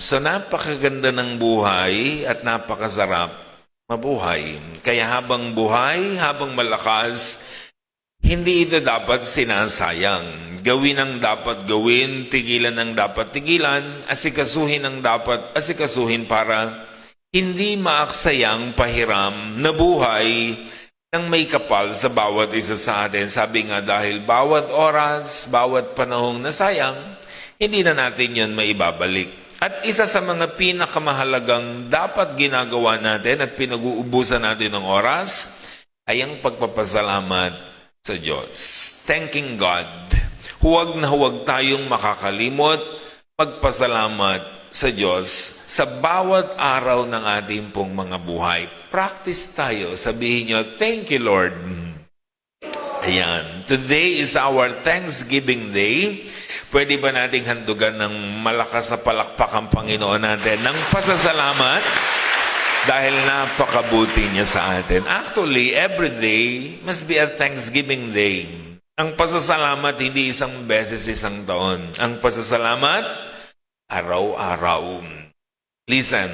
So napakaganda ng buhay at napakasarap mabuhay. Kaya habang buhay, habang malakas, hindi ito dapat sinasayang. Gawin ang dapat gawin, tigilan ang dapat tigilan, asikasuhin ang dapat asikasuhin para hindi maaksayang pahiram na buhay ng may kapal sa bawat isa sa atin. Sabi nga dahil bawat oras, bawat panahong nasayang, hindi na natin yun maibabalik. At isa sa mga pinakamahalagang dapat ginagawa natin at pinag-uubusan natin ng oras ay ang pagpapasalamat sa Diyos. Thanking God. Huwag na huwag tayong makakalimot magpasalamat sa Diyos sa bawat araw ng ating pong mga buhay. Practice tayo. Sabihin nyo, thank you Lord. Ayan. Today is our Thanksgiving Day. Pwede ba nating handugan ng malakas na palakpak ang Panginoon natin ng pasasalamat dahil napakabuti niya sa atin. Actually, every day must be a Thanksgiving Day. Ang pasasalamat hindi isang beses isang taon. Ang pasasalamat, araw-araw. Listen,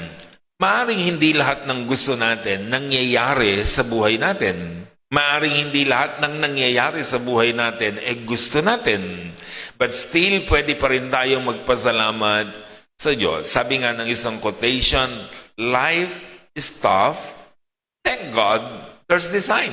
maaaring hindi lahat ng gusto natin nangyayari sa buhay natin. Maaaring hindi lahat ng nangyayari sa buhay natin gusto natin. But still, pwede pa rin tayong magpasalamat sa Diyos. Sabi nga ng isang quotation, life is tough. Thank God, there's design.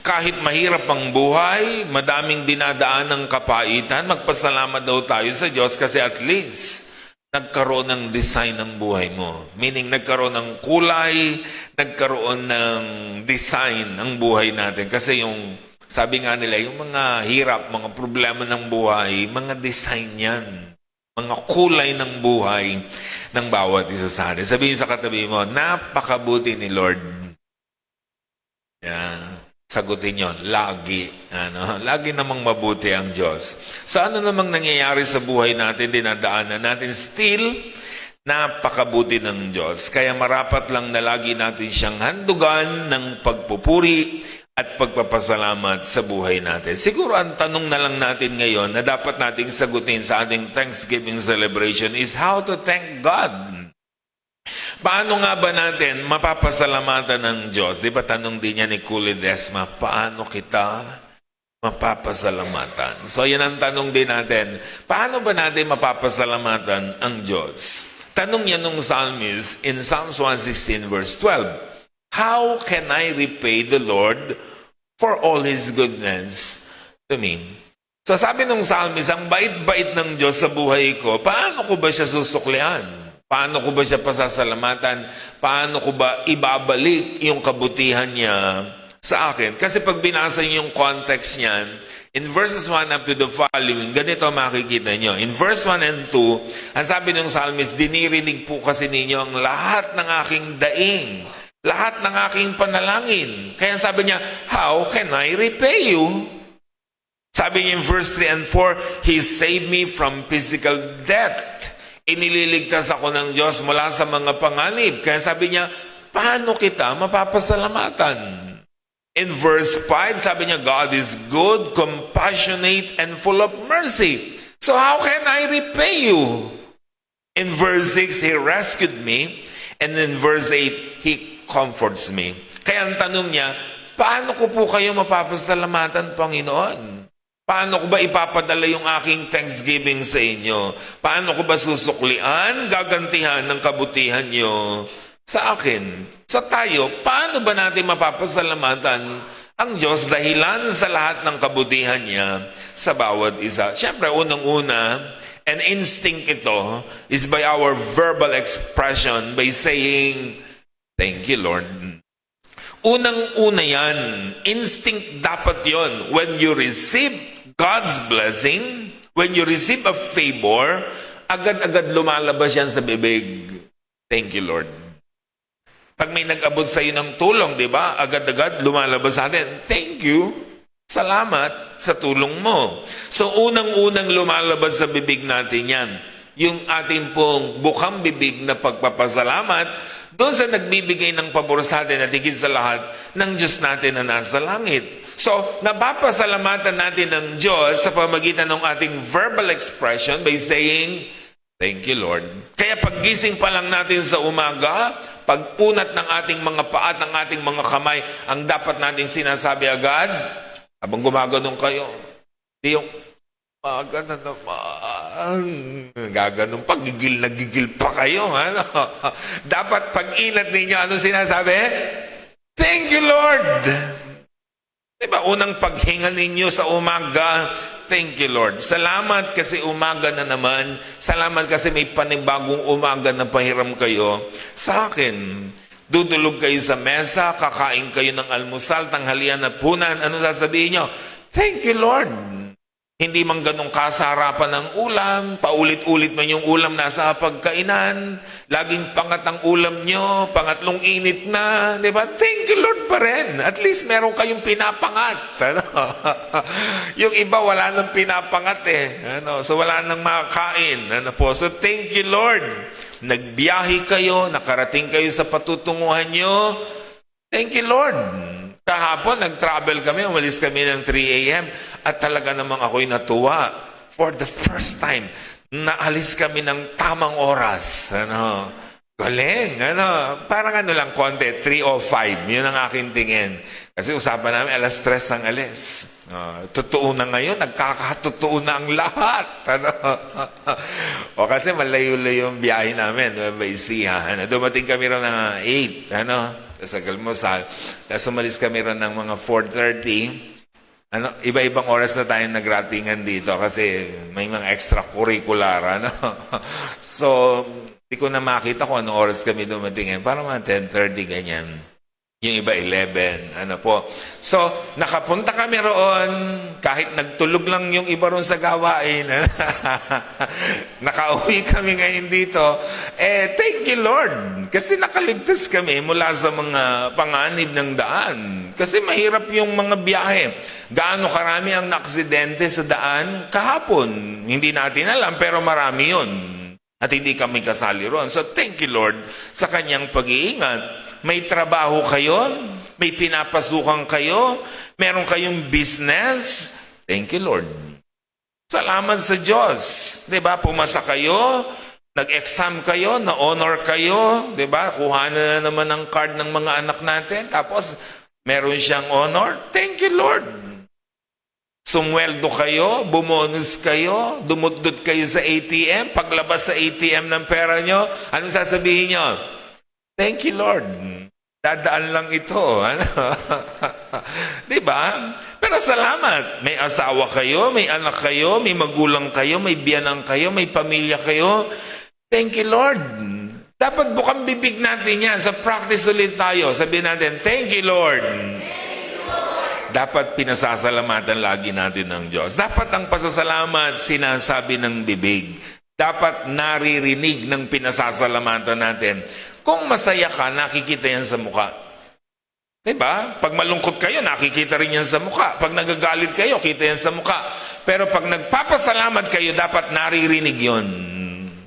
Kahit mahirap ang buhay, madaming dinadaan ng kapaitan, magpasalamat daw tayo sa Diyos kasi at least nagkaroon ng design ng buhay mo. Meaning, nagkaroon ng kulay, nagkaroon ng design ng buhay natin. Kasi yung, sabi nga nila, yung mga hirap, mga problema ng buhay, mga design yan. Mga kulay ng buhay ng bawat isa sa atin. Sabihin sa katabi mo, napakabuti ni Lord. Yan. Sagutin nyo, lagi. Lagi namang mabuti ang Diyos. So ano namang nangyayari sa buhay natin, dinadaanan natin, still, napakabuti ng Diyos. Kaya marapat lang na lagi natin siyang handugan ng pagpupuri at pagpapasalamat sa buhay natin. Siguro ang tanong na lang natin ngayon na dapat nating sagutin sa ating Thanksgiving celebration is how to thank God. Paano nga ba natin mapapasalamatan ng Diyos? Di ba tanong din niya ni Kuli Desma, paano kita mapapasalamatan? So yan ang tanong din natin. Paano ba natin mapapasalamatan ang Diyos? Tanong niya nung psalmist in Psalms 116 verse 12. How can I repay the Lord for all His goodness to me? So sabi nung psalmist, ang bait-bait ng Diyos sa buhay ko, paano ko ba siya susuklian? Paano ko ba siya pasasalamatan? Paano ko ba ibabalik yung kabutihan niya sa akin? Kasi pag binasa niyo yung context niyan, in verses 1 up to the following, ganito makikita niyo. In verse 1 and 2, ang sabi ng psalmist, dinirinig po kasi ninyo ang lahat ng aking daing, lahat ng aking panalangin. Kaya sabi niya, how can I repay you? Sabi niya in verse 3 and 4, He saved me from physical death. Inililigtas ako ng Diyos mula sa mga panganib. Kaya sabi niya, paano kita mapapasalamatan? In verse 5, sabi niya, God is good, compassionate, and full of mercy. So how can I repay you? In verse 6, He rescued me. And in verse 8, He comforts me. Kaya ang tanong niya, paano ko po kayo mapapasalamatan, Panginoon? Paano ko ba ipapadala yung aking Thanksgiving sa inyo? Paano ko ba susuklian, gagantihan ng kabutihan nyo sa akin? Sa tayo, paano ba natin mapapasalamatan ang Diyos dahilan sa lahat ng kabutihan niya sa bawat isa? Siyempre, unang-una, an instinct ito is by our verbal expression by saying, thank you, Lord. Unang-una yan, instinct dapat yon. When you receive God's blessing, when you receive a favor, agad-agad lumalabas yan sa bibig. Thank you, Lord. Pag may nag-abot sa iyo ng tulong, di ba? Agad-agad lumalabas sa atin. Thank you. Salamat sa tulong mo. So, unang-unang lumalabas sa bibig natin yan. Yung ating pong bukang bibig na pagpapasalamat doon sa nagbibigay ng pabor sa atin at higit sa lahat ng Diyos natin na nasa langit. So, napapasalamatan natin ng Diyos sa pamagitan ng ating verbal expression by saying, Thank you, Lord. Kaya paggising pa lang natin sa umaga, pag-unat ng ating mga paa at ng ating mga kamay, ang dapat nating sinasabi agad, habang gumaganon kayo, di yung, umaga na naman, gaganong pagigil na gigil pa kayo. Ano? Dapat pag-inat ninyo, ano sinasabi? Thank you, Lord. Diba, unang paghinga ninyo sa umaga, thank you, Lord. Salamat kasi umaga na naman. Salamat kasi may panibagong umaga na pahiram kayo sa akin. Dudulog kayo sa mesa, kakain kayo ng almusal, tanghalian at punan. Ano sasabihin nyo? Thank you, Lord. Hindi man ganong kasarapan ng ulam, paulit-ulit man yung ulam nasa pagkainan, laging pangat ang ulam nyo, pangatlong init na, di ba? Thank you, Lord pa rin. At least meron kayong pinapangat. Ano? Yung iba wala nang pinapangat eh. Ano? So wala nang makakain. Ano po? So thank you, Lord. Nagbiyahe kayo, nakarating kayo sa patutunguhan nyo. Thank you, Lord. Kahapon, nag-travel kami, umalis kami ng 3 a.m. At talaga namang ako'y natuwa. For the first time, naalis kami ng tamang oras. Ano? Galing. Ano? Parang ano lang, konti, 3:05. Yun ang aking tingin. Kasi usapan namin, alas 3 ang alis. Totoo na ngayon, nagkakatotoo na ang lahat. Ano? O kasi malayo-layo yung biyahe namin. By sea. Ano? Dumating kami rin ng 8. Ano? Sa Galmosal. Tapos umalis kami rin ng mga 4:30. Ano, iba-ibang oras na tayong nagratingan dito kasi may mga extracurricular. Ano? So, di ko na makita kung anong oras kami dumating. Parang mga 10:30 ganyan. Yung iba 11. Ano po. So, nakapunta kami roon. Kahit nagtulog lang yung iba roon sa gawain. Nakauwi kami ngayon dito. Thank you, Lord. Kasi nakaligtas kami mula sa mga panganib ng daan. Kasi mahirap yung mga biyahe. Gaano karami ang naaksidente sa daan kahapon. Hindi natin alam, pero marami yun. At hindi kami kasali roon. So, thank you, Lord, sa kanyang pag-iingat. May trabaho kayo, may pinapasukan kayo, meron kayong business. Thank you, Lord. Salamat sa Diyos. Diba? Pumasa kayo, nag-exam kayo, na-honor kayo. Diba? Kuha na naman ang card ng mga anak natin. Tapos, meron siyang honor. Thank you, Lord. Sumweldo kayo, bumonus kayo, dumudod kayo sa ATM, paglabas sa ATM ng pera nyo, anong sasabihin nyo? Thank you, Lord. Dadaan lang ito. Ano? Diba? Pero salamat. May asawa kayo, may anak kayo, may magulang kayo, may biyanang kayo, may pamilya kayo. Thank you, Lord. Dapat bukang bibig natin yan. Sa practice ulit tayo. Sabihin natin, thank you, Lord. Dapat pinasasalamatan lagi natin ng Diyos. Dapat ang pasasalamat sinasabi ng bibig. Dapat naririnig ng pinasasalamatan natin. Kung masaya ka, nakikita yan sa mukha. Diba? Pag malungkot kayo, nakikita rin yan sa mukha. Pag nagagalit kayo, kita yan sa mukha. Pero pag nagpapasalamat kayo, dapat naririnig yon.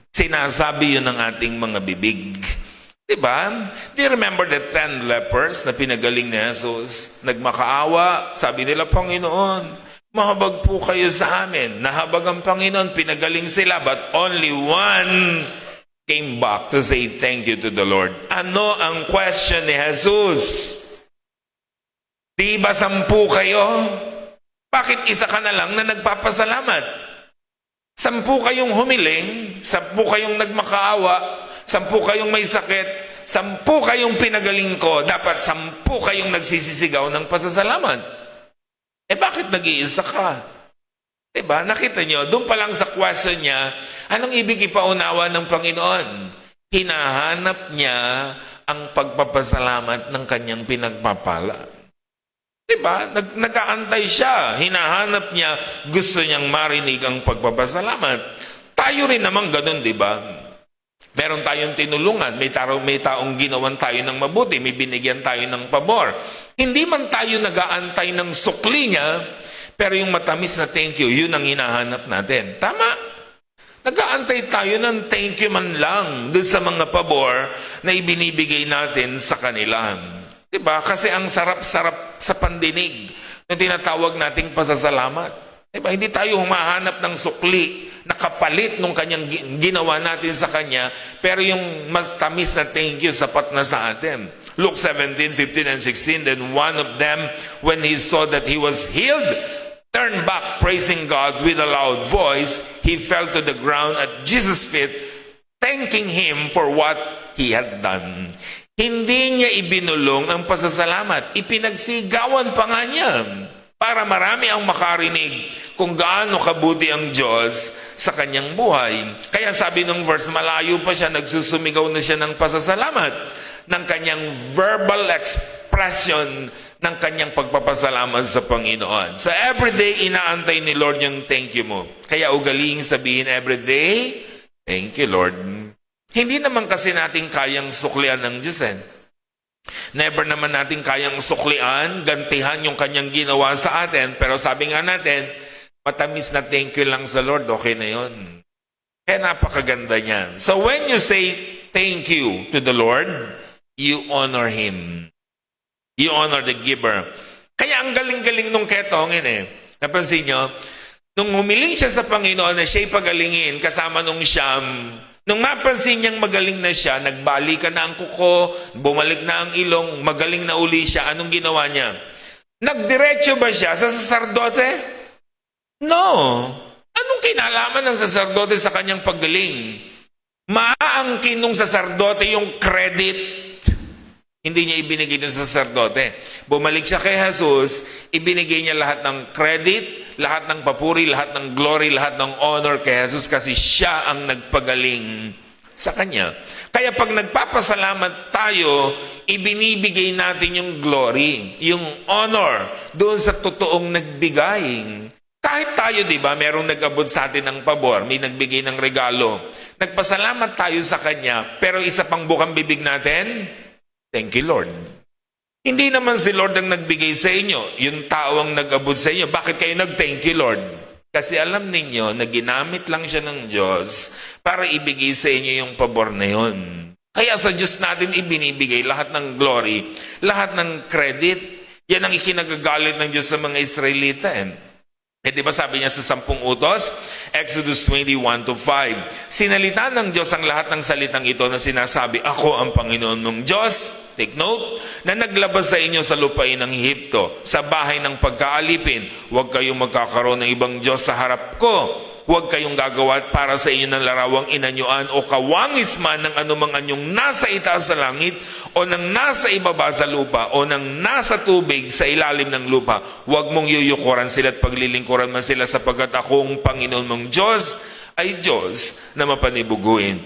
Sinasabi yun ng ating mga bibig. Diba? Do you remember the 10 lepers na pinagaling ni Jesus? Nagmakaawa, sabi nila, Panginoon, mahabag po kayo sa amin. Nahabag ang Panginoon, pinagaling sila, but only one came back to say thank you to the Lord. Ano ang question ni Jesus? Di ba 10 kayo? Bakit isa ka na lang na nagpapasalamat? 10 kayong humiling, 10 kayong nagmakaawa, 10 kayong may sakit, 10 kayong pinagaling ko, dapat 10 kayong nagsisisigaw ng pasasalamat. Bakit nag-iisa ka? Diba? Nakita nyo, doon pa lang sa question niya, anong ibig ipaunawa ng Panginoon? Hinahanap niya ang pagpapasalamat ng kanyang pinagpapala. Diba? Nag-aantay siya. Hinahanap niya, gusto niyang marinig ang pagpapasalamat. Tayo rin naman ganun, diba? Meron tayong tinulungan, may taong ginawan tayo ng mabuti, may binigyan tayo ng pabor. Hindi man tayo nag-aantay ng sukli niya, pero yung matamis na thank you, yun ang hinahanap natin. Tama? Nag-aantay tayo ng thank you man lang doon sa mga pabor na ibinibigay natin sa kanila. Diba? Kasi ang sarap-sarap sa pandinig na tinatawag nating pasasalamat. Diba? Hindi tayo humahanap ng sukli nakapalit nung kanyang ginawa natin sa kanya, pero yung mas tamis na thank you sapat na sa atin. Luke 17:15 and 16, then one of them, when he saw that he was healed, turned back praising God with a loud voice. He fell to the ground at Jesus' feet, thanking him for what he had done. Hindi niya ibinulong ang pasasalamat. Ipinagsigawan pa nga niya para marami ang makarinig kung gaano kabuti ang Diyos sa kanyang buhay. Kaya sabi ng verse, malayo pa siya, nagsusumigaw na siya ng pasasalamat, ng kanyang verbal expression ng kanyang pagpapasalamat sa Panginoon. So everyday, inaantay ni Lord yung thank you mo. Kaya ugaling sabihin everyday, thank you Lord. Hindi naman kasi natin kayang suklian ng Diyos eh. Never naman natin kayang suklian, gantihan yung kanyang ginawa sa atin. Pero sabi nga natin, matamis na thank you lang sa Lord, okay na yun. Kaya napakaganda niyan. So when you say thank you to the Lord, you honor Him. You honor the giver. Kaya ang galing-galing nung ketongin eh. Napansin nyo, nung humiling siya sa Panginoon na siya'y pagalingin kasama nung Siyam, nung mapansin niyang magaling na siya, nagbalikan na ang kuko, bumalik na ang ilong, magaling na uli siya, anong ginawa niya? Nagdiretso ba siya sa saserdote? No. Anong kinalaman ng saserdote sa kanyang paggaling? Maaangkin nung saserdote yung credit. Hindi niya ibinigay ng saserdote. Bumalik siya kay Jesus, ibinigay niya lahat ng credit, lahat ng papuri, lahat ng glory, lahat ng honor kay Jesus kasi siya ang nagpagaling sa kanya. Kaya pag nagpapasalamat tayo, ibinibigay natin yung glory, yung honor doon sa totoong nagbigay. Kahit tayo, di ba, merong nag-abot sa atin ng pabor, may nagbigay ng regalo. Nagpasalamat tayo sa kanya, pero isa pang bukang bibig natin, thank you, Lord. Hindi naman si Lord ang nagbigay sa inyo. Yung tao ang nag-abot sa inyo. Bakit kayo nag-thank you, Lord? Kasi alam ninyo na ginamit lang siya ng Diyos para ibigay sa inyo yung pabor na yun. Kaya sa Diyos natin ibinibigay lahat ng glory, lahat ng credit. Yan ang ikinagagalit ng Diyos sa mga Israelita. Eh di ba sabi niya sa 10 utos? Exodus 21:5. Sinalita ng Diyos ang lahat ng salitang ito na sinasabi, ako ang Panginoon mong Diyos. Take note, na naglabas sa inyo sa lupain ng Ehipto, sa bahay ng pagkaalipin. Huwag kayong magkakaroon ng ibang Diyos sa harap ko. Huwag kayong gagawa para sa inyo ng larawang inanyuan o kawangis man ng anumang anyong nasa itaas sa langit o ng nasa ibaba sa lupa o ng nasa tubig sa ilalim ng lupa. Huwag mong yuyukuran sila at paglilingkuran man sila sapagkat akong Panginoon mong Diyos ay Diyos na mapanibuguin.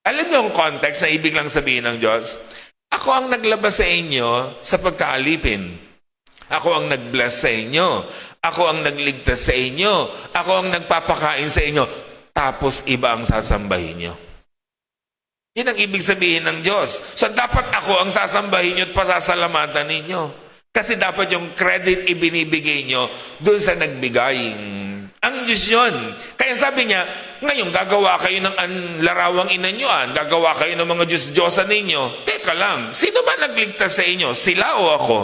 Alam niyo ang context na ibig lang sabihin ng Diyos? Ako ang naglabas sa inyo sa pagkaalipin. Ako ang nag-bless sa inyo. Ako ang nagligtas sa inyo. Ako ang nagpapakain sa inyo. Tapos iba ang sasambahin nyo. Yan ang ibig sabihin ng Diyos. So dapat ako ang sasambahin nyo at pasasalamatan ninyo. Kasi dapat yung credit ibinibigay nyo doon sa nagbigay. Ang Diyos yun. Kaya sabi niya, ngayon gagawa kayo ng larawang inanyuan, gagawa kayo ng mga Diyos-Diyosan ninyo. Teka lang, sino ba nagligtas sa inyo? Sila o ako?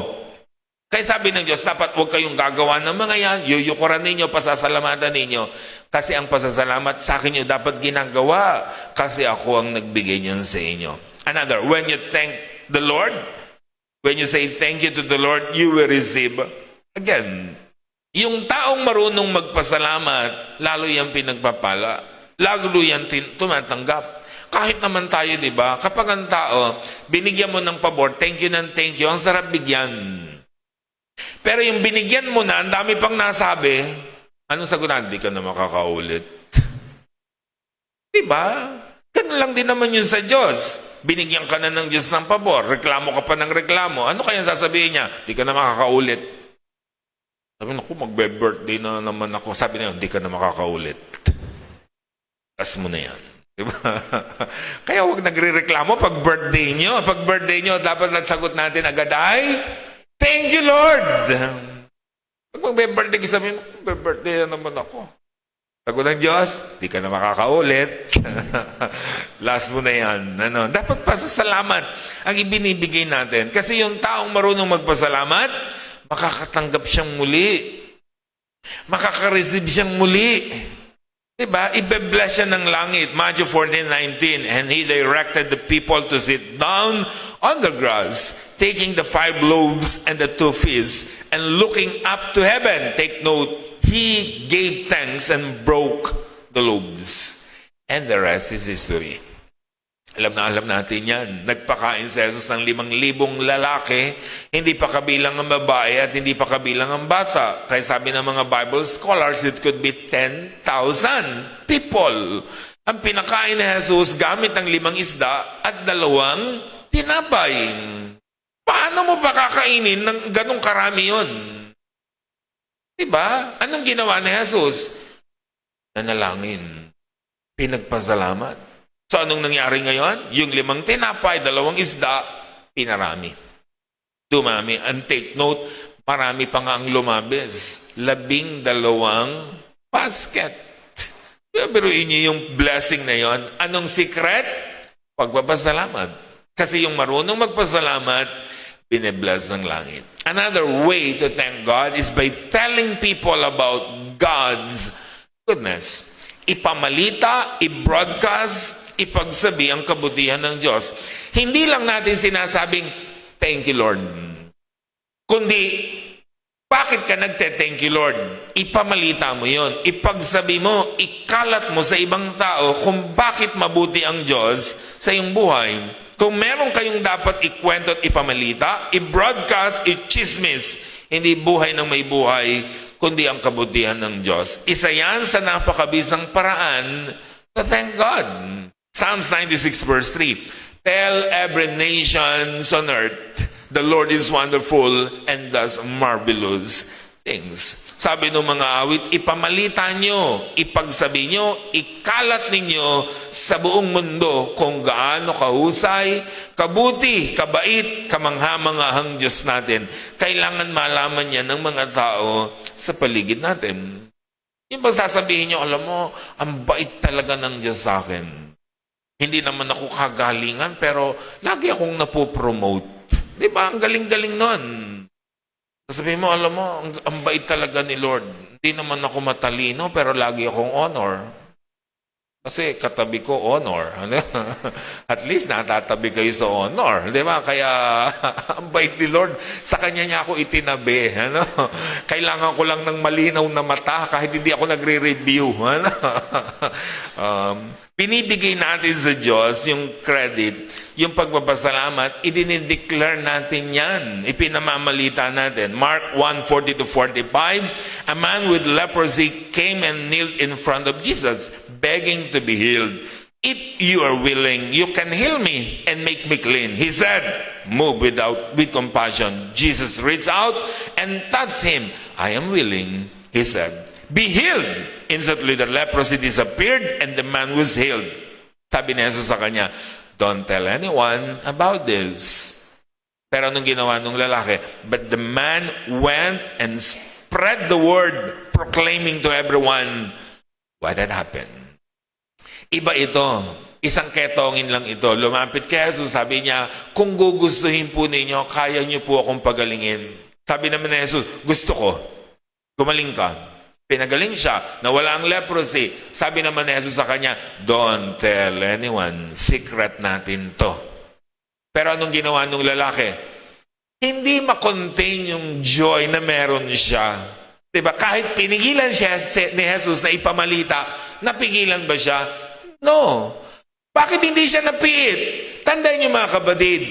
Kaya sabi ng Diyos, dapat huwag kayong gagawa ng mga yan, yuyukuran ninyo, pasasalamatan ninyo. Kasi ang pasasalamat sa akin nyo dapat ginagawa. Kasi ako ang nagbigay niyan sa inyo. Another, when you thank the Lord, when you say thank you to the Lord, you will receive. Again, yung taong marunong magpasalamat, lalo yan pinagpapala. Lalo yan tumatanggap. Kahit naman tayo, di ba? Kapag ang tao, binigyan mo ng pabor, thank you, ang sarap bigyan. Pero yung binigyan mo na, ang dami pang nasabi, anong sagutan? Di ka na makakaulit. Diba? Ganun lang din naman yun sa Diyos. Binigyan ka na ng Diyos ng pabor, reklamo ka pa ng reklamo. Ano kaya sasabihin niya? Di ka na makakaulit. Sabi na, magbe-birthday na naman ako. Sabi na yun, di ka na makakaulit. As mo na yan. Diba? Kaya huwag nagre-reklamo pag birthday nyo. Pag birthday nyo, dapat nagsagot natin agad ay, thank you, Lord! Pag mag-birthday ka, sabihin, mag-birthday na naman ako. Sagot ng Diyos, di ka na makakaulit. Last mo na yan. Ano? Dapat pasasalamat ang ibinibigay natin. Kasi yung taong marunong magpasalamat, makakatanggap siyang muli. Makaka-receive siyang muli. Diba? Ibe-bless siya ng langit. Matthew 14:19. And he directed the people to sit down on the grass, taking the 5 loaves and the 2 fishes, and looking up to heaven. Take note, he gave thanks and broke the loaves. And the rest is history. Alam natin yan. Nagpakain si Jesus ng 5,000 lalaki, hindi pa kabilang ang babae at hindi pa kabilang ang bata. Kaya sabi ng mga Bible scholars, it could be 10,000 people. Ang pinakain ni Jesus gamit ang 5 isda at 2 tinapay. Paano mo pa kakainin ng ganong karami yun? Diba? Anong ginawa ni Jesus? Nanalangin. Pinagpasalamat. So, anong nangyari ngayon? Yung 5 tinapay, 2 isda, pinarami. Dumami. And take note, marami pa nga ang lumabis. 12 basket. Biruin niyo yung blessing na yon. Anong secret? Pagpapasalamat. Kasi yung marunong magpasalamat, bine-bless ng langit. Another way to thank God is by telling people about God's goodness. Ipamalita, i-broadcast, ipagsabi ang kabutihan ng Diyos. Hindi lang natin sinasabing, thank you Lord. Kundi, bakit ka nagte-thank you Lord? Ipamalita mo yon, ipagsabi mo, ikalat mo sa ibang tao kung bakit mabuti ang Diyos sa iyong buhay. Kung meron kayong dapat ikwento at ipamalita, i-broadcast, i-chismis, hindi buhay ng may buhay, kundi ang kabutihan ng Diyos. Isa yan sa napakabisang paraan to thank God. Psalms 96 verse 3, tell every nation on earth, the Lord is wonderful and does marvelous things. Sabi ng mga awit, ipamalita nyo, ipagsabi nyo, ikalat ninyo sa buong mundo kung gaano kahusay, kabuti, kabait, kamangha-manghang Diyos natin. Kailangan malaman yan ng mga tao sa paligid natin. Yung bang sasabihin nyo, alam mo, ang bait talaga ng Diyos sa akin. Hindi naman ako kagalingan, pero lagi akong napopromote. Di ba? Ang galing-galing nun. Sabihin mo, alam mo, ang bait talaga ni Lord. Hindi naman ako matalino, pero lagi akong honor. Kasi katabi ko honor. At least natatabi kayo sa honor. Di ba? Kaya ang bait ni Lord, sa Kanya niya ako itinabi. Ano? Kailangan ko lang ng malinaw na mata kahit hindi ako nagre-review. Ano? Binibigay natin sa Diyos yung credit, yung pagpapasalamat, idinideclare natin yan. Ipinamamalita natin. Mark 1:40-45, a man with leprosy came and knelt in front of Jesus, begging to be healed. If you are willing, you can heal me and make me clean. He said, move with compassion. Jesus reached out and touched him. I am willing, he said. Be healed. Instantly the leprosy disappeared and the man was healed. Sabi ni Jesus sa kanya, don't tell anyone about this. Pero anong ginawa ng lalaki? But the man went and spread the word, proclaiming to everyone what had happened. Iba ito. Isang ketongin lang ito. Lumapit kay Jesus, sabi niya, kung gugustuhin po ninyo, kaya niyo po akong pagalingin. Sabi naman ni Jesus, gusto ko. Gumaling ka. Pinagaling siya, nawala ang leprosy. Sabi naman ni Jesus sa kanya, don't tell anyone, secret natin to. Pero anong ginawa ng lalaki? Hindi makontain yung joy na meron siya. Diba? Kahit pinigilan siya ni Jesus na ipamalita, napigilan ba siya? No. Bakit hindi siya napiit? Tandaan niyo mga kapatid,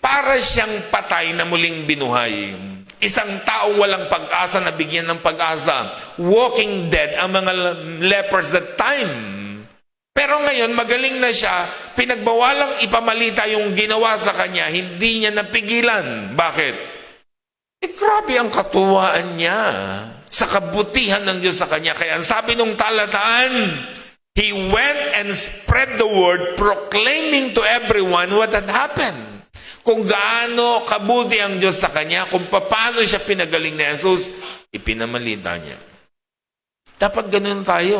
para siyang patay na muling binuhay. Isang taong walang pag-asa na bigyan ng pag-asa. Walking dead ang mga lepers that time. Pero ngayon, magaling na siya. Pinagbawalang ipamalita yung ginawa sa kanya. Hindi niya napigilan. Bakit? Grabe ang katuwaan niya sa kabutihan ng Diyos sa kanya. Kaya ang sabi nung talataan, he went and spread the word, proclaiming to everyone what had happened. Kung gaano kabuti ang Diyos sa kanya, kung paano siya pinagaling ni Jesus, ipinamalita niya. Dapat ganun tayo.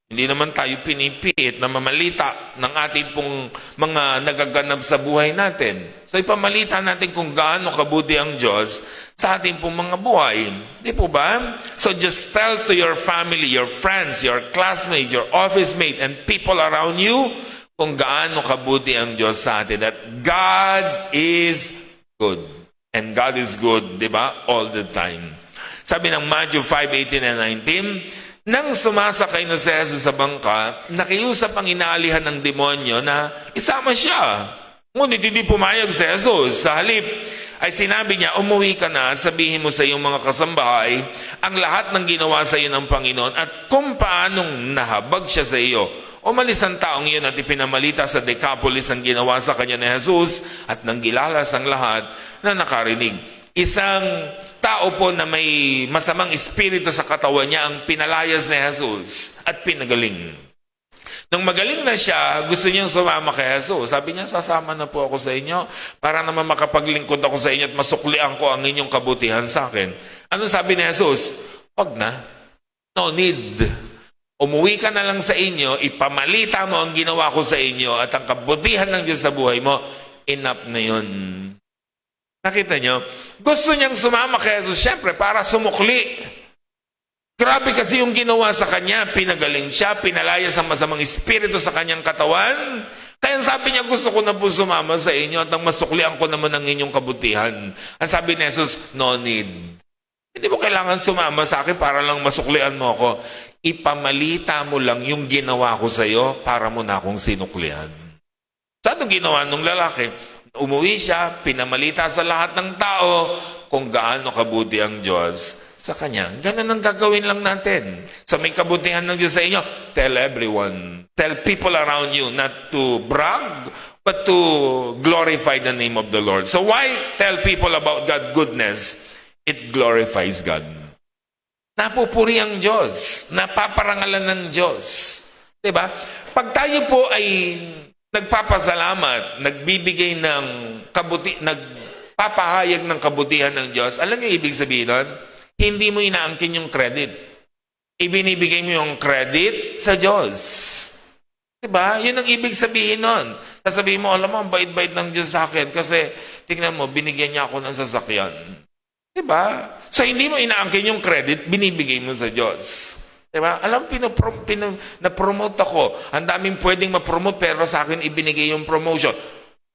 Hindi naman tayo pinipiit na mamalita ng ating pong mga nagaganap sa buhay natin. So ipamalita natin kung gaano kabuti ang Diyos sa ating pong mga buhay. Di po ba? So just tell to your family, your friends, your classmates, your office mate, and people around you kung gaano kabuti ang Diyos sa atin. That God is good. And God is good, di ba? All the time. Sabi ng Matthew 5:18 and 19, nang sumasakay na si Jesus sa bangka, nakiusap ang inaalihan ng demonyo na isama siya. Ngunit hindi pumayag si Jesus. Sa halip ay sinabi niya, umuwi ka na, sabihin mo sa iyong mga kasambahay ang lahat ng ginawa sa iyo ng Panginoon at kung paanong nahabag siya sa iyo. Umalis ang taong iyon at ipinamalita sa Decapolis ang ginawa sa kanya ni Jesus at nanggilalas ang lahat na nakarinig. Isang tao po na may masamang espiritu sa katawan niya ang pinalayas ni Jesus at pinagaling. Nung magaling na siya, gusto niyang sumama kay Jesus. Sabi niya, sasama na po ako sa inyo para naman makapaglingkod ako sa inyo at masuklian ko ang inyong kabutihan sa akin. Anong sabi ni Jesus? Wag na. No need. Umuwi ka na lang sa inyo, ipamalita mo ang ginawa ko sa inyo at ang kabutihan ng Diyos sa buhay mo, enough na yun. Nakita nyo? Gusto niyang sumama kay Jesus, syempre, para sumukli. Grabe kasi yung ginawa sa kanya. Pinagaling siya, pinalayas ang masamang espiritu sa kanyang katawan. Kaya sabi niya, gusto ko na po sumama sa inyo at ang masuklian ko naman ang inyong kabutihan. Ang sabi ni Jesus, no need. Hindi mo kailangan sumama sa akin para lang masuklian mo ako. Ipamalita mo lang yung ginawa ko sa iyo para mo na akong sinuklian. So, anong ginawa nung lalaki? Umuwi siya, pinamalita sa lahat ng tao kung gaano kabuti ang Diyos sa kanya. Ganun ang gagawin lang natin. Sa may kabutihan ng Diyos sa inyo, tell everyone. Tell people around you not to brag, but to glorify the name of the Lord. So why tell people about God's goodness? It glorifies God. Napupuri ang Diyos. Napaparangalan ng Diyos. Diba? Pag tayo po ay nagpapasalamat, nagbibigay ng nagpapahayag ng kabutihan ng Diyos, alam niyo ibig sabihin nun? Hindi mo inaangkin yung credit. Ibinibigay mo yung credit sa Diyos. Diba? Yun ang ibig sabihin nun. Sasabihin mo, alam mo, ang bait-bait ng Diyos sa akin kasi, tingnan mo, binigyan niya ako ng sasakyan. Diba? So, hindi mo inaangkin yung credit, binibigay mo sa Diyos. Diba? Alam, na-promote ako. Ang daming pwedeng ma-promote pero sa akin ibinigay yung promotion.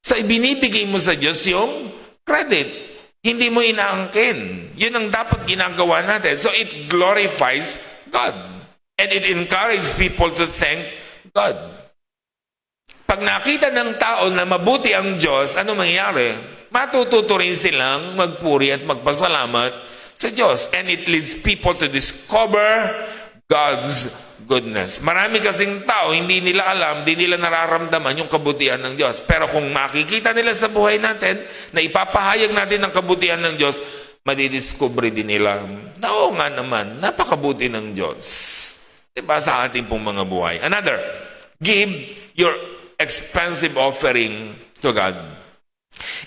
So, ibinibigay mo sa Diyos yung credit. Hindi mo inaangkin. Yun ang dapat ginagawa natin. So, it glorifies God. And it encourages people to thank God. Pag nakita ng tao na mabuti ang Diyos, ano mangyayari? Matututo rin silang magpuri at magpasalamat sa Diyos. And it leads people to discover God's goodness. Marami kasing tao, hindi nila alam, hindi nila nararamdaman yung kabutihan ng Diyos. Pero kung makikita nila sa buhay natin, na ipapahayag natin ang kabutihan ng Diyos, madidiscover din nila, na oo nga naman, napakabuti ng Diyos. Diba sa ating pong mga buhay? Another, give your expensive offering to God.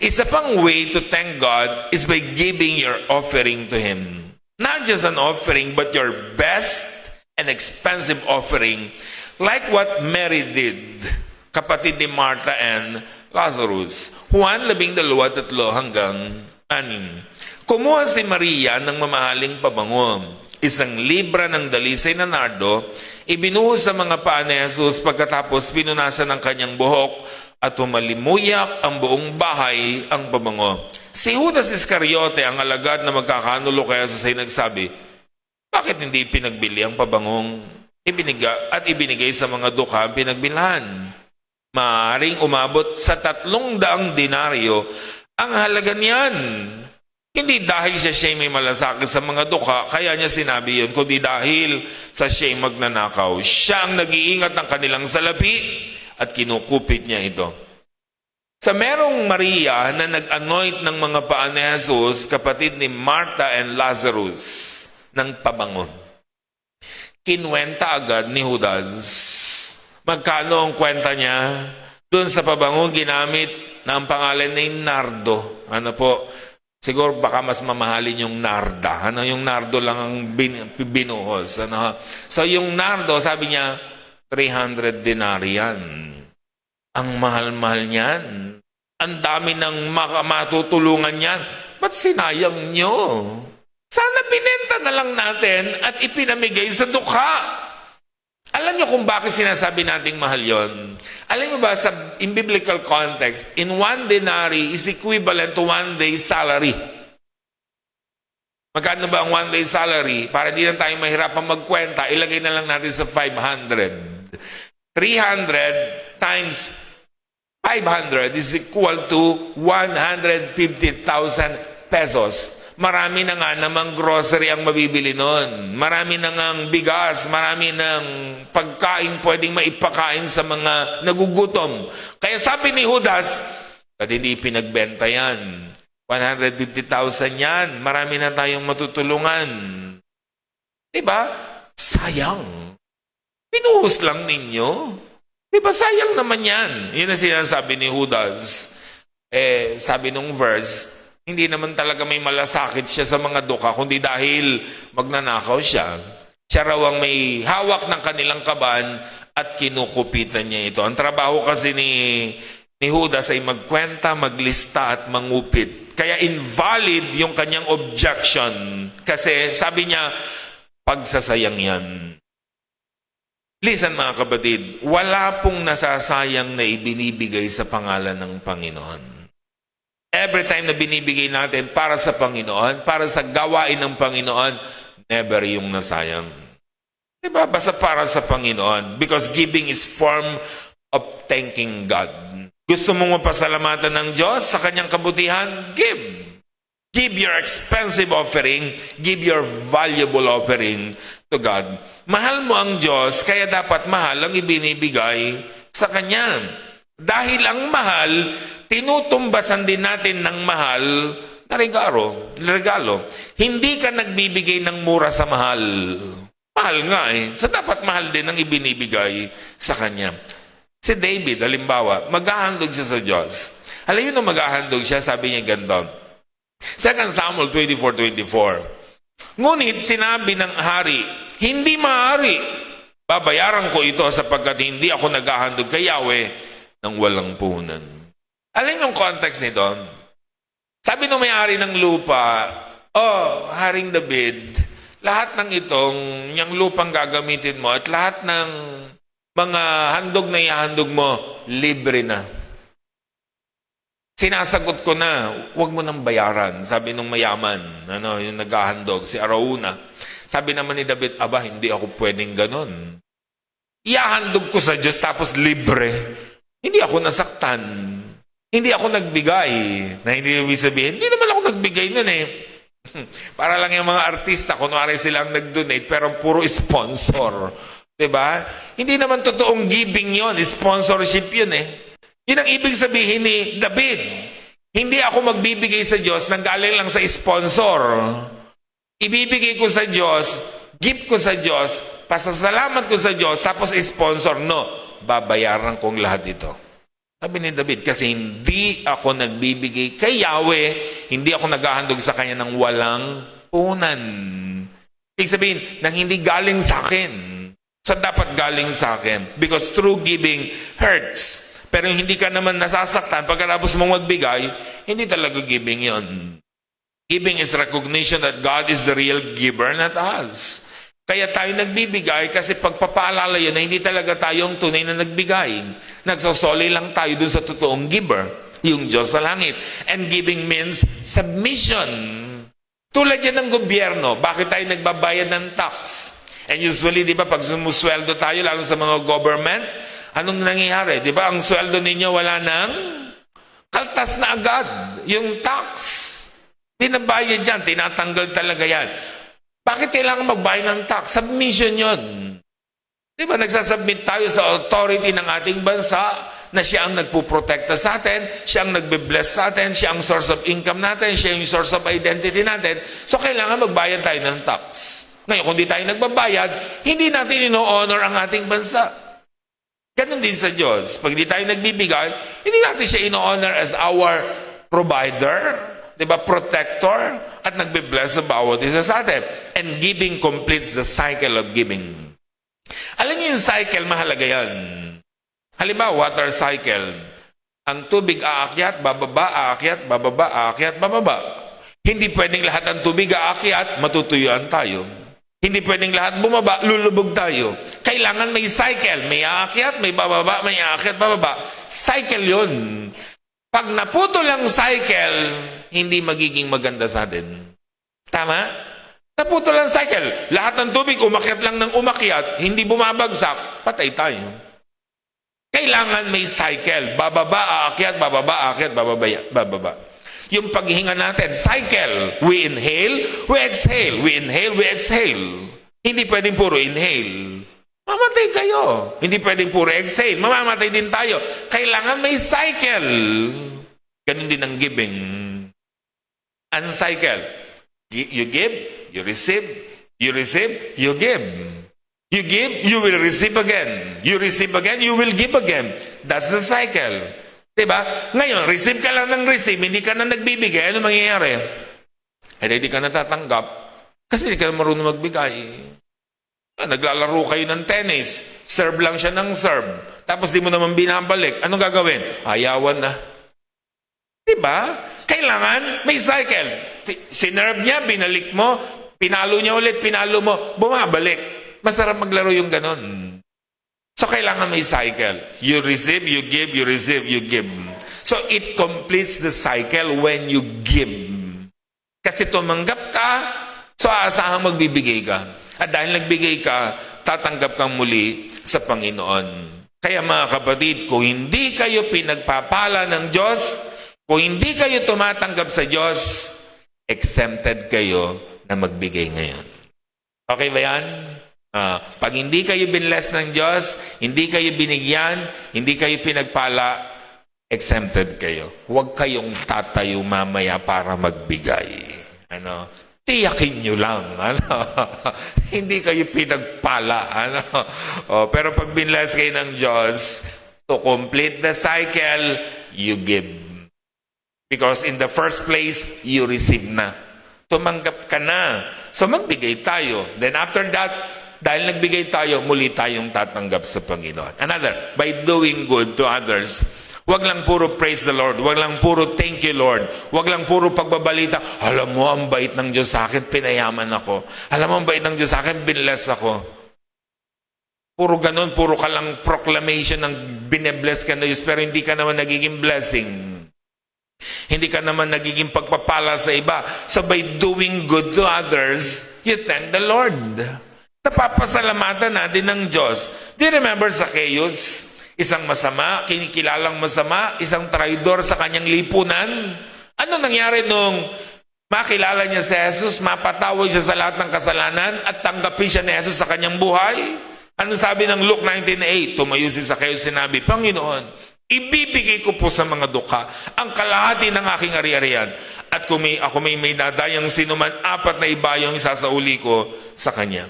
Isa pang way to thank God is by giving your offering to Him. Not just an offering, but your best and expensive offering, like what Mary did, kapatid ni Martha and Lazarus. Juan 12:3 hanggang 6. Kumuha si Maria ng mamahaling pabango, 1 libra ng dalisay na nardo, ibinuhos sa mga paa ni Jesus, pagkatapos pinunasan ng kanyang buhok at humalimuyak ang buong bahay ang pabango. Si Judas Iscariote, ang alagad na magkakanulo kay Jesus, ay nagsabi, bakit hindi pinagbili ang pabangong ibinigay sa mga dukha ang pinagbilhan? Maaaring umabot sa 300 denaryo ang halaga niyan. Hindi dahil siya may malasakit sa mga dukha, kaya niya sinabi yun, kundi dahil sa siya'y magnanakaw. Siya ang nag-iingat ng kanilang salapi at kinukupit niya ito. Sa merong Maria na nag-anoint ng mga paa ni Jesus, kapatid ni Martha and Lazarus, ng pabangon. Kinwenta agad ni Judas. Magkano ang kwenta niya? Doon sa pabangon ginamit na ang pangalan ni nardo. Ano po? Siguro baka mas mamahalin yung narda. Ano yung nardo lang ang binuhos. Ano? So yung nardo, sabi niya, 300 denarian. Ang mahal-mahal niyan. Ang dami ng matutulungan niyan. Ba't sinayang nyo? Sana binenta na lang natin at ipinamigay sa dukha. Alam niyo kung bakit sinasabi nating mahal yon? Alam niyo ba, in biblical context, in 1 denarii is equivalent to 1 day's salary. Magkano ba ang 1 day's salary? Para di na tayo mahirapan magkwenta, ilagay na lang natin sa 500. 300 times 500 is equal to 150,000 pesos. Marami na nga namang grocery ang mabibili nun. Marami na ngang bigas, marami ng pagkain pwedeng maipakain sa mga nagugutom. Kaya sabi ni Judas, at hindi pinagbenta yan. 150,000 yan. Marami na tayong matutulungan. Diba? Sayang. Pinuhos lang ninyo. Diba sayang naman yan? Yun ang sinasabi ni Judas. Sabi nung verse, hindi naman talaga may malasakit siya sa mga dukha, kundi dahil magnanakaw siya. Siya raw ang may hawak ng kanilang kaban at kinukupitan niya ito. Ang trabaho kasi ni Judas ay magkwenta, maglista at mangupit. Kaya invalid yung kanyang objection. Kasi sabi niya, pagsasayang yan. Listen mga kapatid, wala pong nasasayang na ibinibigay sa pangalan ng Panginoon. Every time na binibigay natin para sa Panginoon, para sa gawain ng Panginoon, never yung nasayang. Diba? Basta para sa Panginoon. Because giving is form of thanking God. Gusto mong mapasalamatan ng Diyos sa kanyang kabutihan? Give. Give your expensive offering. Give your valuable offering to God. Mahal mo ang Diyos, kaya dapat mahal ang ibinibigay sa Kanya. Dahil ang mahal, tinutumbasan din natin ng mahal na regalo. Hindi ka nagbibigay ng mura sa mahal. Mahal nga eh. So dapat mahal din ang ibinibigay sa Kanya. Si David, halimbawa, maghahandog siya sa Diyos. Alam niyo nung maghahandog siya, sabi niya ganito. 2 Samuel 24:24. Ngunit sinabi ng hari, hindi maaari. Babayaran ko ito sapagkat hindi ako naghahandog kay Yahweh ng walang puhunan. Alam yung context nito? Sabi nung may-ari ng lupa, Haring David, lahat ng yung lupang gagamitin mo at lahat ng mga handog na ihandog mo, libre na. Sinasagot ko na, huwag mo nang bayaran. Sabi nung mayaman, yung naghahandog, si Arauna. Sabi naman ni David, hindi ako pwedeng ganon. Iahandog ko sa Diyos tapos libre. Hindi ako nasaktan. Hindi ako nagbigay. Na hindi ibig sabihin, hindi naman ako nagbigay nun eh. Para lang yung mga artista, kunwari silang nag-donate, pero puro sponsor. Diba? Hindi naman totoong giving yon, sponsorship yun eh. Yun ang ibig sabihin ni David. Hindi ako magbibigay sa Diyos nang galing lang sa sponsor. Ibibigay ko sa Diyos, gift ko sa Diyos, pasasalamat ko sa Diyos, tapos sponsor. No, babayaran kong lahat ito. Sabi ni David, kasi hindi ako nagbibigay kay Yahweh, hindi ako naghahandog sa Kanya ng walang punan. Ibig sabihin, nang hindi galing sa akin. So dapat galing sa akin. Because true giving hurts. Pero hindi ka naman nasasaktan pagkatapos mong magbigay, hindi talaga giving yon. Giving is recognition that God is the real giver, not us. Kaya tayo nagbibigay kasi pagpapaalala yun na hindi talaga tayong tunay na nagbigay. Nagsosoli lang tayo dun sa totoong giver, yung Diyos sa langit. And giving means submission. Tulad yan ng gobyerno, bakit tayo nagbabayad ng tax? And usually, di ba, pag sumusweldo tayo, lalo sa mga government, anong nangyayari? Di ba, ang sweldo ninyo wala nang kaltas na agad. Yung tax. Binabayad yan, tinatanggal talaga yan. Bakit kailangan magbayad ng tax? Submission yun. Di ba, nagsasubmit tayo sa authority ng ating bansa na siya ang nagpuprotekta sa atin, siya ang nagbe-bless sa atin, siya ang source of income natin, siya yung source of identity natin. So, kailangan magbayad tayo ng tax. Ngayon, kung di tayo nagbabayad, hindi natin ino-honor ang ating bansa. Ganon din sa Diyos. Pag di tayo nagbibigay, hindi natin siya ino-honor as our provider, di ba, protector, at nagbe-bless sa bawat isa sa atin. And giving completes the cycle of giving. Alam niyo yung cycle, mahalaga yan. Halimbawa, water cycle. Ang tubig aakyat, bababa, aakyat, bababa, aakyat, bababa. Hindi pwedeng lahat ng tubig aakyat, matutuyuan tayo. Hindi pwedeng lahat bumaba, lulubog tayo. Kailangan may cycle. May aakyat, may bababa, may aakyat, bababa. Cycle yun. Pag naputol ang cycle, hindi magiging maganda sa atin. Tama? Naputol ang cycle. Lahat ng tubig umakyat lang ng umakyat, hindi bumabagsak, patay tayo. Kailangan may cycle. Bababa, aakyat, bababa, aakyat, bababa, bababa. Yung paghinga natin, cycle. We inhale, we exhale. We inhale, we exhale. Hindi pwedeng puro inhale. Mamatay kayo. Hindi pwedeng puro exhale. Mamamatay din tayo. Kailangan may cycle. Ganun din ang giving. Anong cycle? You give, you receive, you receive, you give. You give, you will receive again. You receive again, you will give again. That's the cycle. Diba? Ngayon, receive ka lang ng receive, hindi ka na nagbibigay, ano mangyayari? Hindi ka natatanggap kasi hindi ka na marunong magbigay. Naglalaro kayo ng tennis, serve lang siya ng serve, tapos di mo naman binabalik. Anong gagawin? Ayawan na. Diba? Kailangan may cycle. Sinerve niya, binalik mo, pinalo niya ulit, pinalo mo, bumabalik. Masarap maglaro yung ganon. So, kailangan may cycle. You receive, you give, you receive, you give. So, it completes the cycle when you give. Kasi tumanggap ka, so aasahang magbibigay ka. At dahil nagbigay ka, tatanggap kang muli sa Panginoon. Kaya mga kapatid, kung hindi kayo pinagpapala ng Diyos, kung hindi kayo tumatanggap sa Diyos, exempted kayo na magbigay ngayon. Okay ba yan? Pag hindi kayo binless ng Diyos, hindi kayo binigyan, hindi kayo pinagpala, exempted kayo. Huwag kayong tatayo mamaya para magbigay. Tiyakin nyo lang. Hindi kayo pinagpala. Pero pag binless kayo ng Diyos, to complete the cycle, you give. Because in the first place, you receive na. Tumanggap ka na. So magbigay tayo. Then after that, dahil nagbigay tayo, muli tayong tatanggap sa Panginoon. Another, by doing good to others. Huwag lang puro praise the Lord. Huwag lang puro thank you, Lord. Huwag lang puro pagbabalita. Alam mo, ang bait ng Diyos sa akin, pinayaman ako. Alam mo, ang bait ng Diyos sa akin, binless ako. Puro ganun, puro ka lang proclamation ng binebless ka na Diyos, pero hindi ka naman nagiging blessing. Hindi ka naman nagiging pagpapala sa iba. So by doing good to others, you thank the Lord. Napapasalamatan natin ng Diyos. Do you remember Zacchaeus? Isang masama, kinikilalang masama, isang traidor sa kanyang lipunan. Ano nangyari nung makilala niya si Jesus, mapatawad siya sa lahat ng kasalanan at tanggapin siya ni Jesus sa kanyang buhay? Anong sabi ng Luke 19:8? Tumayo si Zacchaeus, sinabi, Panginoon, ibibigay ko po sa mga dukha ang kalahati ng aking ari-arian. At kung ako may dadayang sinuman, 4 na ibayong isasauli ko sa kanya.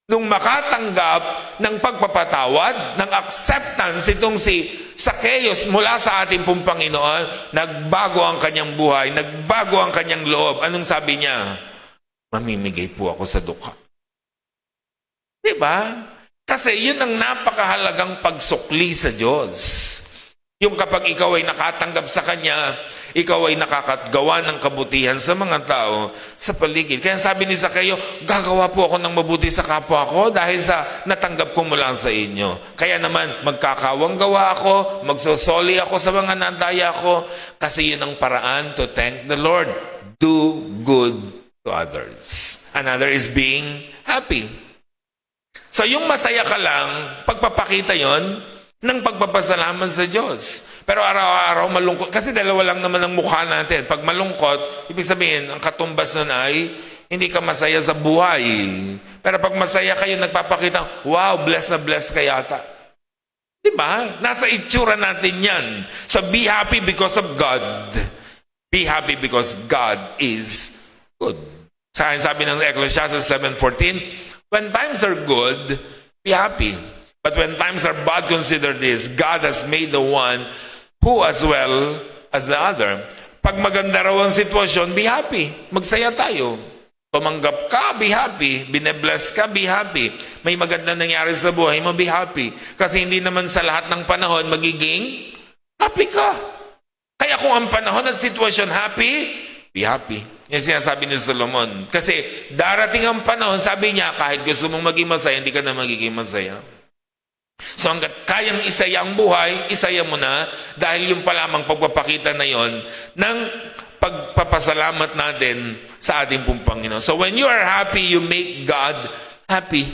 Nung makatanggap ng pagpapatawad, ng acceptance itong si Zacchaeus mula sa ating pong Panginoon, nagbago ang kanyang buhay, nagbago ang kanyang loob. Anong sabi niya? Mamimigay po ako sa dukha. Diba? Kasi yun ang napakahalagang pagsukli sa Diyos. Yung kapag ikaw ay nakatanggap sa Kanya, ikaw ay nakakagawa ng kabutihan sa mga tao sa paligid. Kaya sabi ni Zacchaeus, gagawa po ako ng mabuti sa kapwa ko dahil sa natanggap ko mula sa inyo. Kaya naman, magkakawang gawa ako, magsosoli ako sa mga nadaya ko, kasi yun ang paraan to thank the Lord. Do good to others. Another is being happy. So yung masaya ka lang, pagpapakita yon ng pagpapasalamat sa Diyos. Pero araw-araw malungkot. Kasi dalawa lang naman ang mukha natin. Pag malungkot, ibig sabihin, ang katumbas nun ay hindi ka masaya sa buhay. Pero pag masaya kayo, nagpapakita, wow, blessed na blessed ka yata. Diba? Nasa itsura natin yan. So be happy because of God. Be happy because God is good. Sabi ng Ecclesiastes 7:14, when times are good, be happy. But when times are bad, consider this. God has made the one who as well as the other. Pag maganda raw ang sitwasyon, be happy. Magsaya tayo. Tumanggap ka, be happy. Binebless ka, be happy. May maganda nangyari sa buhay mo, be happy. Kasi hindi naman sa lahat ng panahon magiging happy ka. Kaya kung ang panahon at sitwasyon happy, be happy. Yan sinasabi ni Solomon. Kasi darating ang panahon, sabi niya, kahit gusto mong maging masaya, hindi ka na magiging masaya. So hanggat kayang isaya ang buhay, isaya mo na, dahil yung palamang pagpapakita na yon ng pagpapasalamat natin sa ating pong Panginoon. So when you are happy, you make God happy.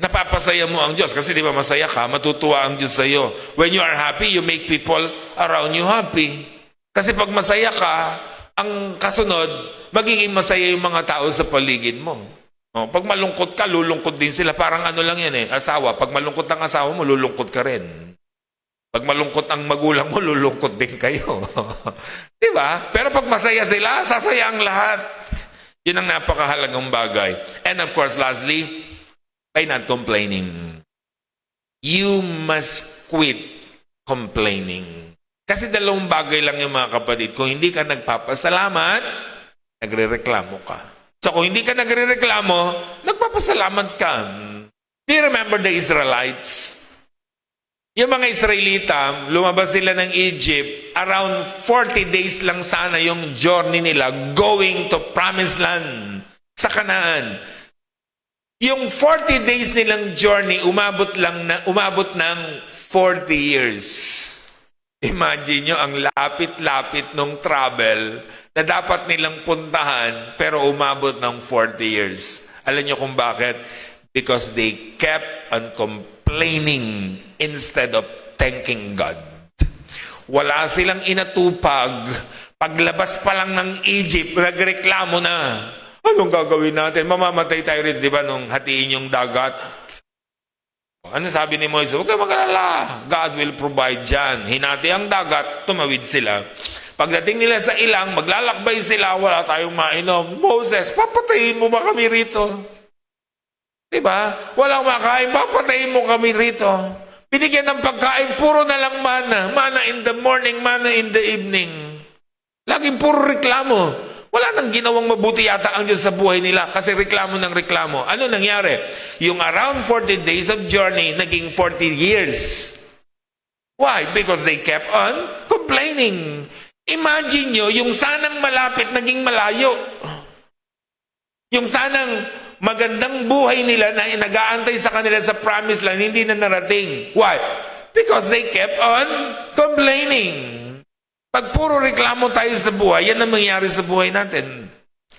Napapasaya mo ang Diyos kasi di ba masaya ka, matutuwa ang Diyos sa iyo. When you are happy, you make people around you happy. Kasi pag masaya ka, ang kasunod, magiging masaya yung mga tao sa paligid mo. Pag malungkot ka, lulungkot din sila. Parang ano lang yan asawa. Pag malungkot ang asawa mo, lulungkot ka rin. Pag malungkot ang magulang mo, lulungkot din kayo. Di ba? Pero pag masaya sila, sasaya ang lahat. Yun ang napakahalagang bagay. And of course, lastly, by not complaining. You must quit complaining. Kasi dalawang bagay lang yung mga kapatid. Kung hindi ka nagpapasalamat, nagrereklamo ka. So kung hindi ka nagrereklamo, nagpapasalamat ka. Do you remember the Israelites? Yung mga Israelita, lumabas sila ng Egypt, around 40 days lang sana yung journey nila going to Promised Land sa Canaan. Yung 40 days nilang journey, umabot ng 40 years. Imagine nyo, ang lapit-lapit nung travel na dapat nilang puntahan, pero umabot ng 40 years. Alam nyo kung bakit? Because they kept on complaining instead of thanking God. Wala silang inatupag. Paglabas pa lang ng Egypt, nagreklamo na. Anong gagawin natin? Mamamatay tayo rin, di ba, nung hatiin yung dagat? Ano sabi ni Moises? Huwag kayo mag-alala. God will provide dyan. Hinati ang dagat, tumawid sila. Pagdating nila sa ilang, maglalakbay sila, wala tayong mainom. Moses, papatayin mo ba kami rito? Diba? Walang makain, papatayin mo kami rito. Binigyan ng pagkain, puro na lang mana. Mana in the morning, mana in the evening. Laging puro reklamo. Wala nang ginawang mabuti yata ang Diyos sa buhay nila kasi reklamo ng reklamo. Ano nangyari? Yung around 40 days of journey, naging 40 years. Why? Because they kept on complaining. Imagine nyo, yung sanang malapit, naging malayo. Yung sanang magandang buhay nila na nag-aantay sa kanila sa promised land, hindi na narating. Why? Because they kept on complaining. Pag puro reklamo tayo sa buhay, yan ang mangyari sa buhay natin.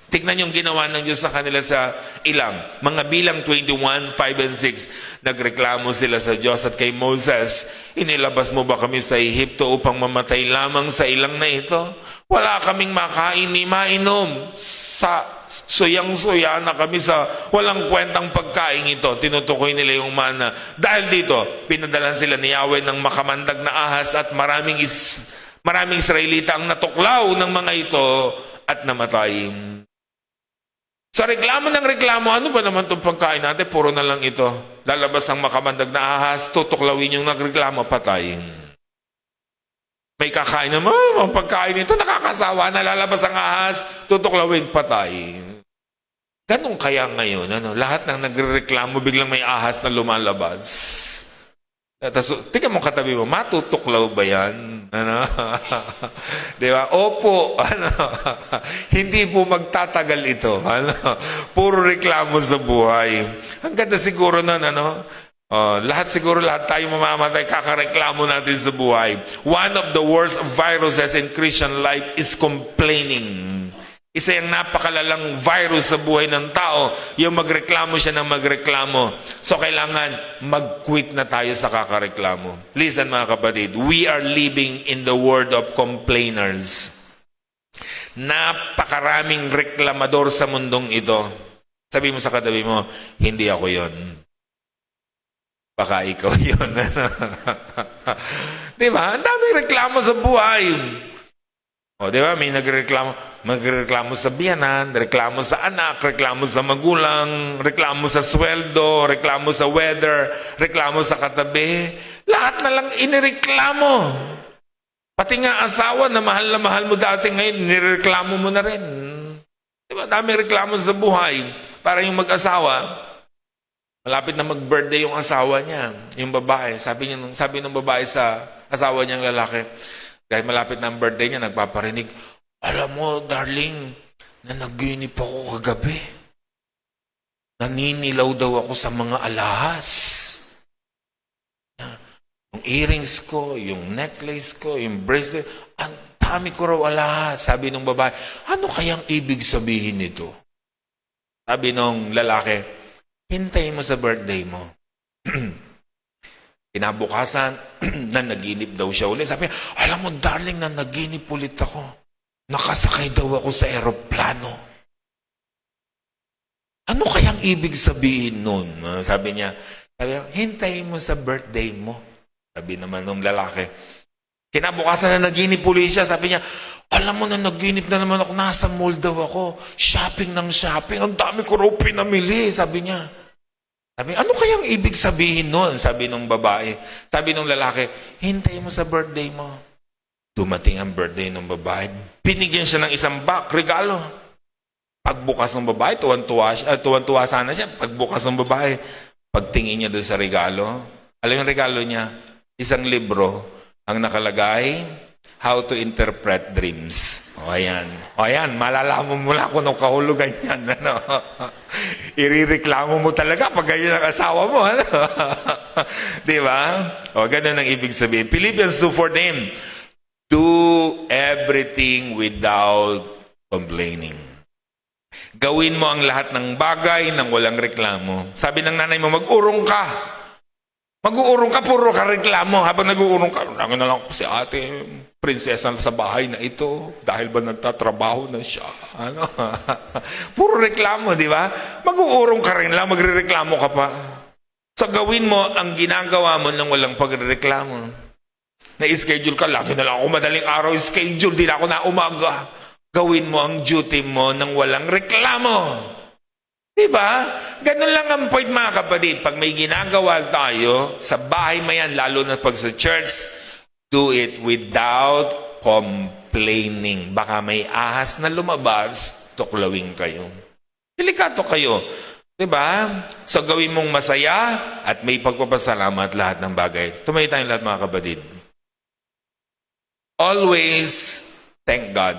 Tignan yung ginawa ng Diyos sa kanila sa ilang. Mga bilang 21, 5 and 6. Nagreklamo sila sa Diyos at kay Moses, inilabas mo ba kami sa Ehipto upang mamatay lamang sa ilang na ito? Wala kaming makain ni mainom. Suyang-suya na kami sa walang kwentang pagkain ito. Tinutukoy nila yung mana. Dahil dito, pinadalan sila ni Yahweh ng makamandag na ahas at maraming Israelita ang natuklaw ng mga ito at namatay. Sa reklamo ng reklamo, ano ba naman itong pagkain natin? Puro na lang ito. Lalabas ang makamandag na ahas, tutuklawin yung nagreklamo, patayin. May kakain naman, ang pagkain nito, nakakasawa na lalabas ang ahas, tutuklawin, patayin. Ganun kaya ngayon, lahat ng nagreklamo, biglang may ahas na lumalabas. Tingnan mo katabi mo, matutuklaw ba yan? Di ba? Opo. Hindi po magtatagal ito. Puro reklamo sa buhay. Ang ganda siguro nun, lahat tayo mamamatay, kakareklamo natin sa buhay. One of the worst viruses in Christian life is complaining. Isa yung napakalalang virus sa buhay ng tao, yung magreklamo siya ng magreklamo. So kailangan mag-quit na tayo sa kakareklamo. Listen mga kapatid, we are living in the world of complainers. Napakaraming reklamador sa mundong ito. Sabi mo sa katabi mo, hindi ako yon. Baka ikaw yun. Diba? Ang daming reklamo sa buhay. O, di ba? May magreklamo sa biyanan, reklamo sa anak, reklamo sa magulang, reklamo sa sweldo, reklamo sa weather, reklamo sa katabi. Lahat na lang inireklamo. Pati nga asawa na mahal mo dati ngayon, nireklamo mo na rin. Diba? Dami reklamo sa buhay. Para yung mag-asawa, malapit na mag-birthday yung asawa niya, yung babae. Sabi ng babae sa asawa niyang lalaki, dahil malapit na ang birthday niya, nagpaparinig, alam mo, darling, na naginip ako kagabi. Naninilaw daw ako sa mga alahas. Yung earrings ko, yung necklace ko, yung bracelet, ang dami ko raw alahas. Sabi ng babae, ano kayang ibig sabihin nito? Sabi ng lalaki, hintayin mo sa birthday mo. Kinabukasan, na naginip daw siya ulit. Sabi niya, alam mo darling, na naginip ulit ako. Nakasakay daw ako sa eroplano. Ano kayang ibig sabihin nun? Sabi niya, hintayin mo sa birthday mo. Sabi naman ng lalaki. Kinabukasan na naginip ulit siya. Sabi niya, alam mo na naginip na naman ako. Nasa mall daw ako. Shopping ng shopping. Ang dami ko raw pinamili. Sabi niya. Sabi, ano kayang ibig sabihin nun? Sabi ng babae. Sabi ng lalaki, hintayin mo sa birthday mo. Dumating ang birthday ng babae. Binigyan siya ng isang regalo. Pagbukas ng babae, tuwan-tuwa sana siya. Pagbukas ng babae, pagtingin niya doon sa regalo, alam yung regalo niya? Isang libro, ang nakalagay, How to Interpret Dreams. O ayan, malalaman mo lang kung anong kahulugan yan. Ano? Irireklamo mo talaga pag ganyan ang asawa mo. Ano? Di ba? O, ganun ang ibig sabihin. Philippians 2:14, do everything without complaining. Gawin mo ang lahat ng bagay nang walang reklamo. Sabi ng nanay mo, mag-urong ka. Mag-uurong ka, puro ka reklamo. Habang nag-uurong ka, lang na lang ako si ate, prinsesa sa bahay na ito, dahil ba nagtatrabaho na siya? Ano? Puro reklamo, di ba? Mag-uurong ka rin lang, magre-reklamo ka pa. So gawin mo ang ginagawa mo nang walang pagre-reklamo. Na-schedule ka, lagi na lang ako madaling araw schedule, di na ako na umaga. Gawin mo ang duty mo nang walang reklamo. Diba? Ganun lang ang point mga kapatid. Pag may ginagawa tayo, sa bahay mayan, lalo na pag sa church, do it without complaining. Baka may ahas na lumabas, tuklawin kayo. Delikado kayo. Diba? So gawin mong masaya at may pagpapasalamat lahat ng bagay. Tumayo tayong lahat mga kapatid. Always thank God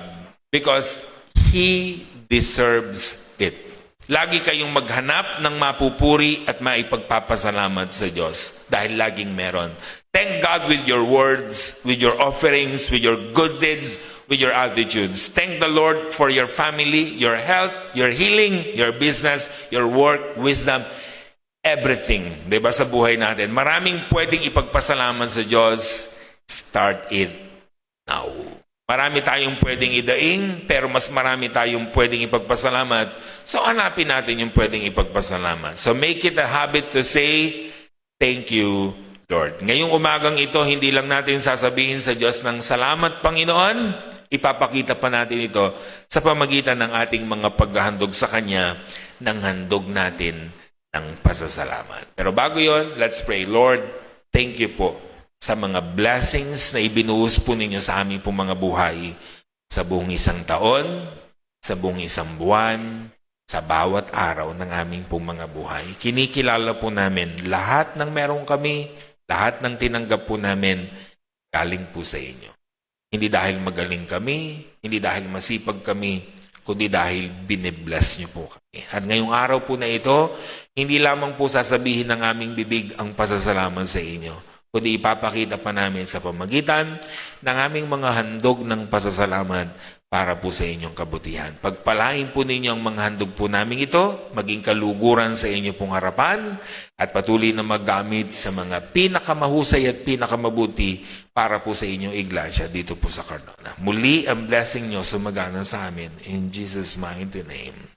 because He deserves it. Lagi kayong maghanap ng mapupuri at maipagpapasalamat sa Diyos dahil laging meron. Thank God with your words, with your offerings, with your good deeds, with your attitudes. Thank the Lord for your family, your health, your healing, your business, your work, wisdom, everything. Diba sa buhay natin? Maraming pwedeng ipagpasalamat sa Diyos. Start it now. Marami tayong pwedeng idaing, pero mas marami tayong pwedeng ipagpasalamat. So, hanapin natin yung pwedeng ipagpasalamat. So, make it a habit to say, thank you, Lord. Ngayong umagang ito, hindi lang natin sasabihin sa Diyos ng salamat, Panginoon. Ipapakita pa natin ito sa pamagitan ng ating mga paghahandog sa Kanya ng handog natin ng pasasalamat. Pero bago yon, let's pray. Lord, thank you po sa mga blessings na ibinuhos po ninyo sa aming pong mga buhay sa buong isang taon, sa buong isang buwan, sa bawat araw ng aming pong mga buhay. Kinikilala po namin lahat ng meron kami, lahat ng tinanggap po namin, galing po sa inyo. Hindi dahil magaling kami, hindi dahil masipag kami, kundi dahil binibless niyo po kami. At ngayong araw po na ito, hindi lamang po sasabihin ng aming bibig ang pasasalamat sa inyo, kundi ipapakita pa namin sa pamagitan ng aming mga handog ng pasasalamat para po sa inyong kabutihan. Pagpalain po ninyo ang mga handog po namin ito, maging kaluguran sa inyo pong harapan, at patuloy na maggamit sa mga pinakamahusay at pinakamabuti para po sa inyong iglesia dito po sa Cardona. Muli ang blessing nyo sumagana sa amin. In Jesus' mighty name.